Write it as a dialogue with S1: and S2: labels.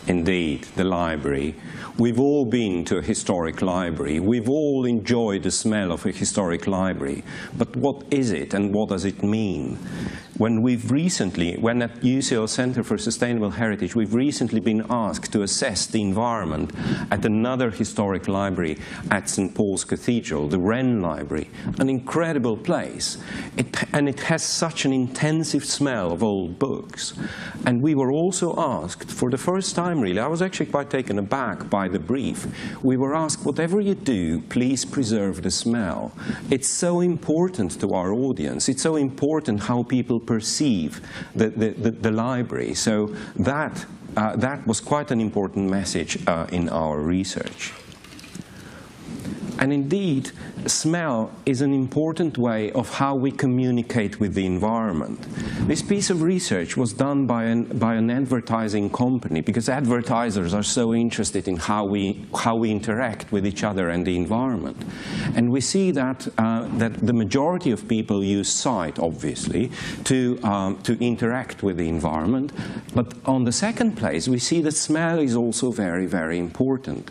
S1: indeed, the library. We've all been to a historic library. We've all enjoyed the smell of a historic library. But what is it and what does it mean? When at UCL Center for Sustainable Heritage, we've recently been asked to assess the environment at another historic library at St. Paul's Cathedral, the Wren Library, an incredible place. And it has such an intensive smell of old books. And we were also asked, for the first time really, I was actually quite taken aback by the brief, we were asked, whatever you do, please preserve the smell. It's so important to our audience. It's so important how people perceive the library. So that was quite an important message in our research. And indeed, smell is an important way of how we communicate with the environment. This piece of research was done by an advertising company, because advertisers are so interested in how we interact with each other and the environment. And we see that the majority of people use sight, obviously, to interact with the environment. But on the second place, we see that smell is also very, very important.